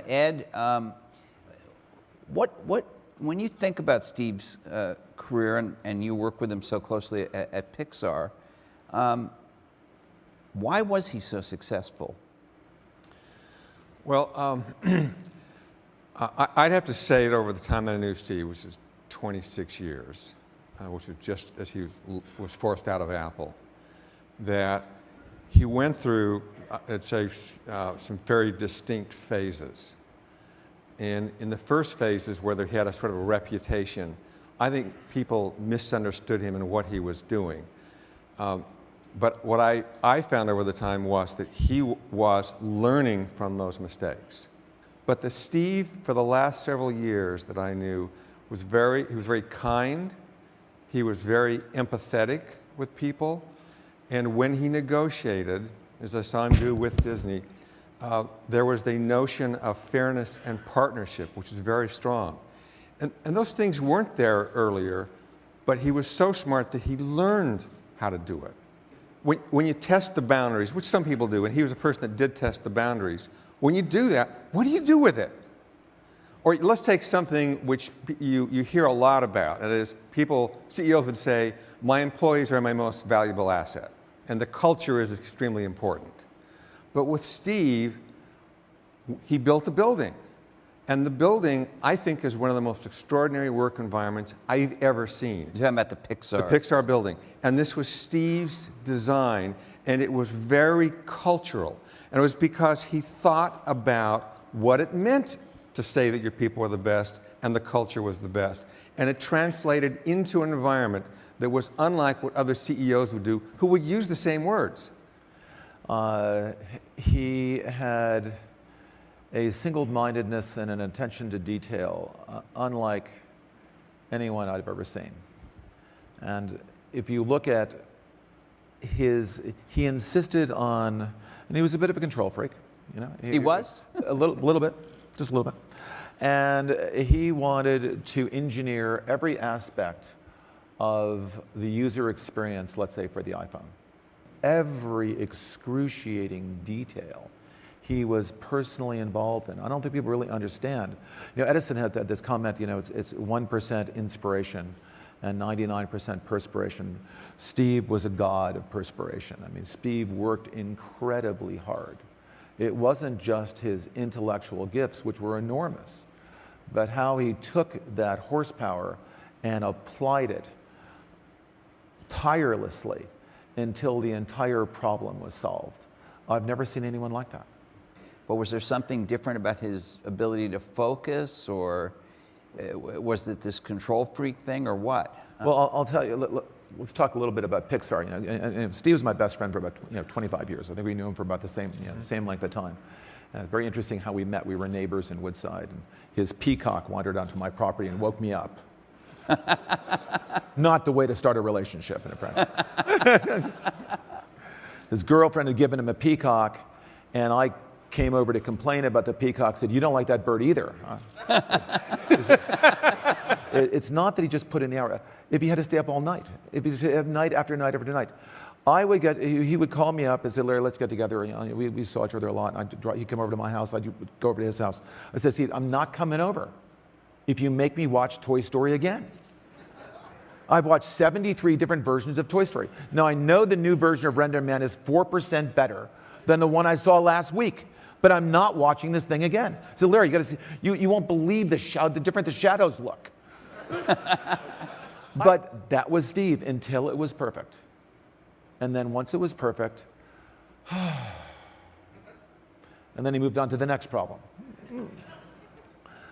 Ed, when you think about Steve's career and you work with him so closely at Pixar, why was he so successful? Well, I'd have to say that over the time that I knew Steve, which is 26 years, which was just as he was forced out of Apple, that he went through, I'd say, some very distinct phases. And in the first phases, where he had a sort of a reputation, I think people misunderstood him and what he was doing. But what I found over the time was that he was learning from those mistakes. But the Steve, for the last several years that I knew, he was very kind, he was very empathetic with people, and when he negotiated, as I saw him do with Disney, there was the notion of fairness and partnership, which is very strong. And those things weren't there earlier, but he was so smart that he learned how to do it. When you test the boundaries, which some people do, and he was a person that did test the boundaries, when you do that, what do you do with it? Or let's take something which you hear a lot about, and that is CEOs would say, my employees are my most valuable asset, and the culture is extremely important. But with Steve, he built a building. And the building, I think, is one of the most extraordinary work environments I've ever seen. You're talking about the Pixar. The Pixar building. And this was Steve's design, and it was very cultural. And it was because he thought about what it meant to say that your people were the best and the culture was the best. And it translated into an environment that was unlike what other CEOs would do, who would use the same words. He had a single-mindedness and an attention to detail unlike anyone I've ever seen. And if you look at he insisted on, and he was a bit of a control freak, you know. He was? A little bit, just a little bit. And he wanted to engineer every aspect of the user experience, let's say for the iPhone. Every excruciating detail he was personally involved in. I don't think people really understand. You know, Edison had this comment, you know, it's 1% inspiration and 99% perspiration. Steve was a god of perspiration. I mean, Steve worked incredibly hard. It wasn't just his intellectual gifts, which were enormous, but how he took that horsepower and applied it tirelessly until the entire problem was solved. I've never seen anyone like that. But was there something different about his ability to focus, or was it this control freak thing, or what? Well, I'll tell you, let's talk a little bit about Pixar. You know, and Steve was my best friend for about 25 years. I think we knew him for about the same length of time. Very interesting how we met. We were neighbors in Woodside, and his peacock wandered onto my property and woke me up. Not the way to start a relationship, in a friend. His girlfriend had given him a peacock, and I came over to complain about the peacock, said, you don't like that bird either. It's not that he just put in the hour. If he had to stay up all night, if he had night after night after night, he would call me up and say, Larry, let's get together. You know, we saw each other a lot. He'd come over to my house, I'd go over to his house. I said, see, I'm not coming over if you make me watch Toy Story again. I've watched 73 different versions of Toy Story. Now, I know the new version of Render Man is 4% better than the one I saw last week, but I'm not watching this thing again. So Larry, you gotta see, you won't believe the different the shadows look. But that was Steve until it was perfect. And then once it was perfect, and then he moved on to the next problem.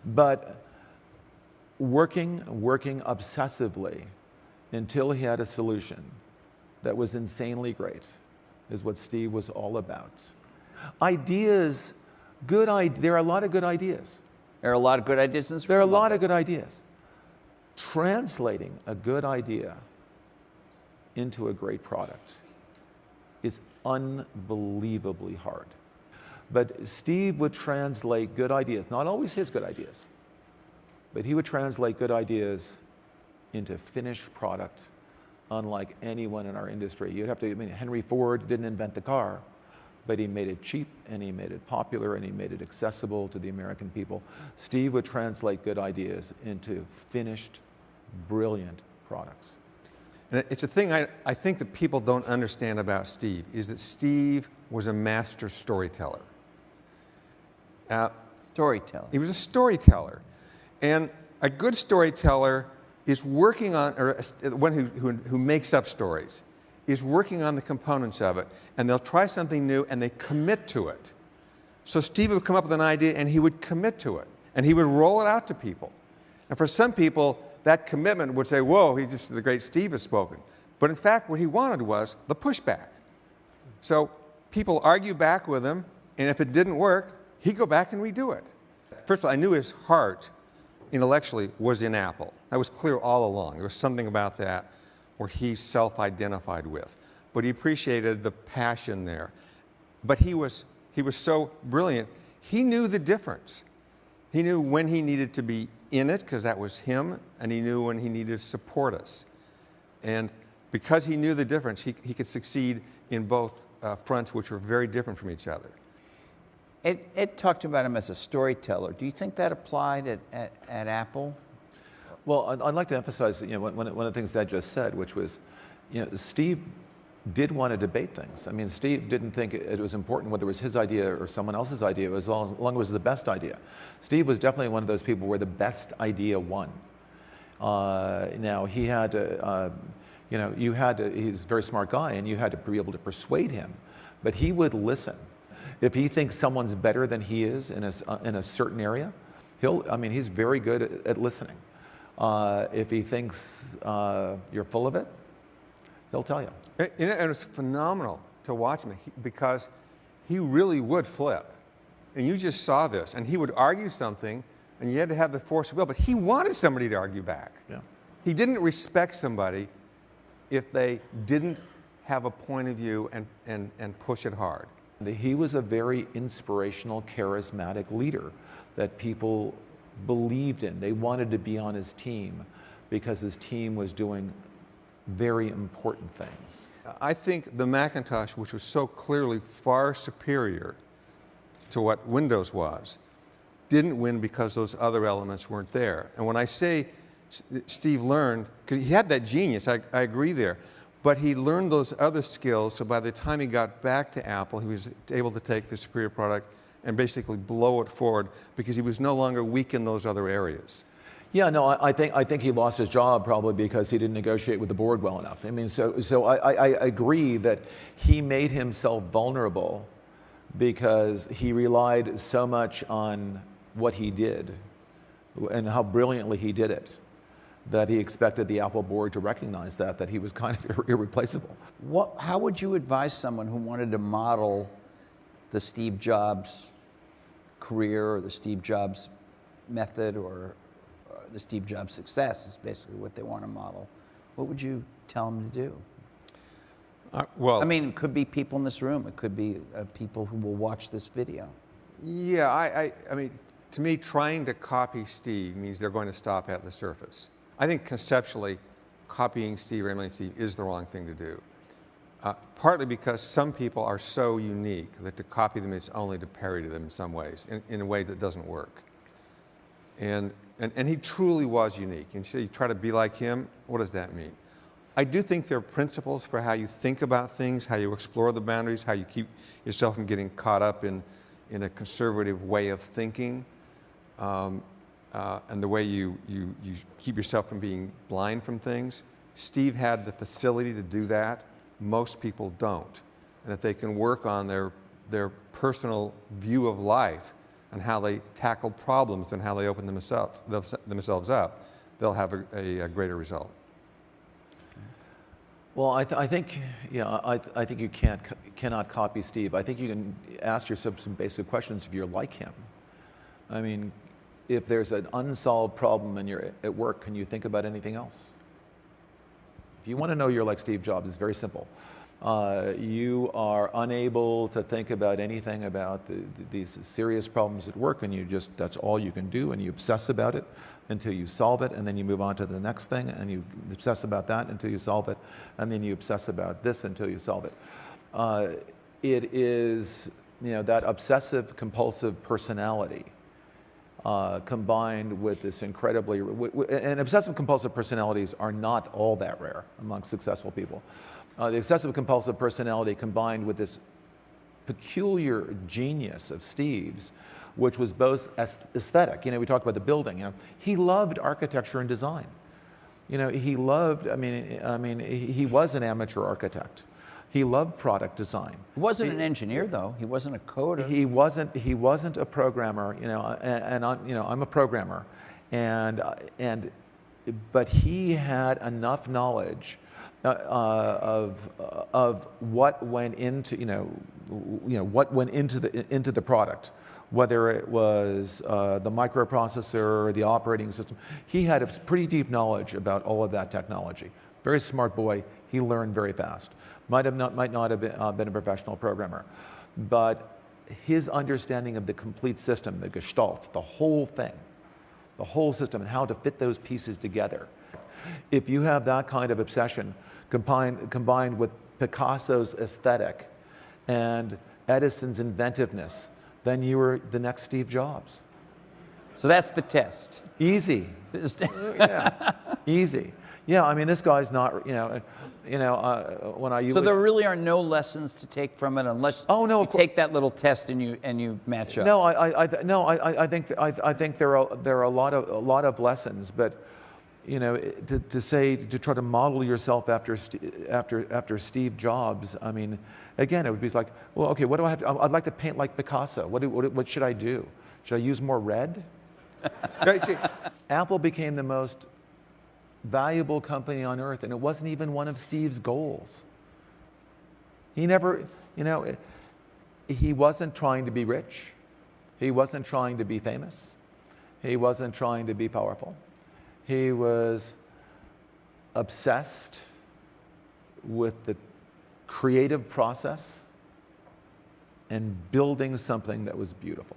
But working obsessively until he had a solution that was insanely great is what Steve was all about. Ideas, there are a lot of good ideas. There are a lot of good ideas in this room. There are a lot of good ideas. Translating a good idea into a great product is unbelievably hard. But Steve would translate good ideas, not always his good ideas, but he would translate good ideas into finished product unlike anyone in our industry. You'd have to, Henry Ford didn't invent the car, but he made it cheap, and he made it popular, and he made it accessible to the American people. Steve would translate good ideas into finished, brilliant products. And it's a thing I think that people don't understand about Steve, is that Steve was a master storyteller. Storyteller. He was a storyteller. And a good storyteller is working on, or one who makes up stories, is working on the components of it. And they'll try something new and they commit to it. So Steve would come up with an idea and he would commit to it. And he would roll it out to people. And for some people, that commitment would say, whoa, the great Steve has spoken. But in fact, what he wanted was the pushback. So people argue back with him, and if it didn't work, he'd go back and redo it. First of all, I knew his heart intellectually was in Apple. That was clear all along. There was something about that where he self-identified with. But he appreciated the passion there. But he was so brilliant, he knew the difference. He knew when he needed to be in it, because that was him, and he knew when he needed to support us. And because he knew the difference, he could succeed in both fronts, which were very different from each other. Ed talked about him as a storyteller. Do you think that applied at Apple? Well, I'd like to emphasize, one of the things Ed just said, which was, Steve did want to debate things. I mean, Steve didn't think it was important whether it was his idea or someone else's idea, as long as it was the best idea. Steve was definitely one of those people where the best idea won. Now, he had to, he's a very smart guy, and you had to be able to persuade him, but he would listen. If he thinks someone's better than he is in a certain area, he's very good at listening. If he thinks you're full of it, he'll tell you. And it was phenomenal to watch him because he really would flip. And you just saw this. And he would argue something, and you had to have the force of will. But he wanted somebody to argue back. Yeah. He didn't respect somebody if they didn't have a point of view and push it hard. He was a very inspirational, charismatic leader that people believed in. They wanted to be on his team because his team was doing very important things. I think the Macintosh, which was so clearly far superior to what Windows was, didn't win because those other elements weren't there. And when I say Steve learned, because he had that genius, I agree there, but he learned those other skills, so by the time he got back to Apple, he was able to take the superior product and basically blow it forward because he was no longer weak in those other areas. Yeah, no, I think he lost his job probably because he didn't negotiate with the board well enough. I mean, so I agree that he made himself vulnerable because he relied so much on what he did and how brilliantly he did it that he expected the Apple board to recognize that he was kind of irreplaceable. How would you advise someone who wanted to model the Steve Jobs career or the Steve Jobs method or the Steve Jobs success is basically what they want to model? What would you tell them to do? Well, I mean, it could be people in this room. It could be people who will watch this video. Yeah, I mean, to me, trying to copy Steve means they're going to stop at the surface. I think conceptually, copying Steve or emulating Steve is the wrong thing to do. Partly because some people are so unique that to copy them is only to parody them in some ways, in a way that doesn't work. And he truly was unique. And so you try to be like him, what does that mean? I do think there are principles for how you think about things, how you explore the boundaries, how you keep yourself from getting caught up in a conservative way of thinking, and the way you keep yourself from being blind from things. Steve had the facility to do that. Most people don't. And if they can work on their personal view of life and how they tackle problems and how they open themselves up, they'll have a greater result. Well, I think you cannot copy Steve. I think you can ask yourself some basic questions if you're like him. I mean, if there's an unsolved problem and you're at work, can you think about anything else? If you want to know you're like Steve Jobs, it's very simple. You are unable to think about anything about these serious problems at work, and that's all you can do, and you obsess about it until you solve it, and then you move on to the next thing, and you obsess about that until you solve it, and then you obsess about this until you solve it. it is, that obsessive compulsive personality combined with this incredibly, and obsessive compulsive personalities are not all that rare among successful people. The obsessive compulsive personality combined with this peculiar genius of Steve's, which was both aesthetic. We talked about the building. He loved architecture and design. He loved. He was an amateur architect. He loved product design. He wasn't an engineer, though. He wasn't a coder. He wasn't a programmer. I'm a programmer, but he had enough knowledge of what went into into the product, whether it was the microprocessor or the operating system. He had a pretty deep knowledge about all of that technology. Very smart boy. He learned very fast. Might not have been a professional programmer, but his understanding of the complete system, the gestalt, the whole thing, the whole system, and how to fit those pieces together. If you have that kind of obsession combined with Picasso's aesthetic and Edison's inventiveness, then you were the next Steve Jobs. So that's the test. Easy. Yeah, easy. Yeah, this guy's not, when So there really are no lessons to take from it unless you take that little test and you match up. No, I think there are a lot of lessons, but to try to model yourself after Steve Jobs, again, it would be like, well, okay, what do I have to? I'd like to paint like Picasso. What should I do? Should I use more red? Apple became the most valuable company on earth, and it wasn't even one of Steve's goals. He never, he wasn't trying to be rich. He wasn't trying to be famous. He wasn't trying to be powerful. He was obsessed with the creative process and building something that was beautiful.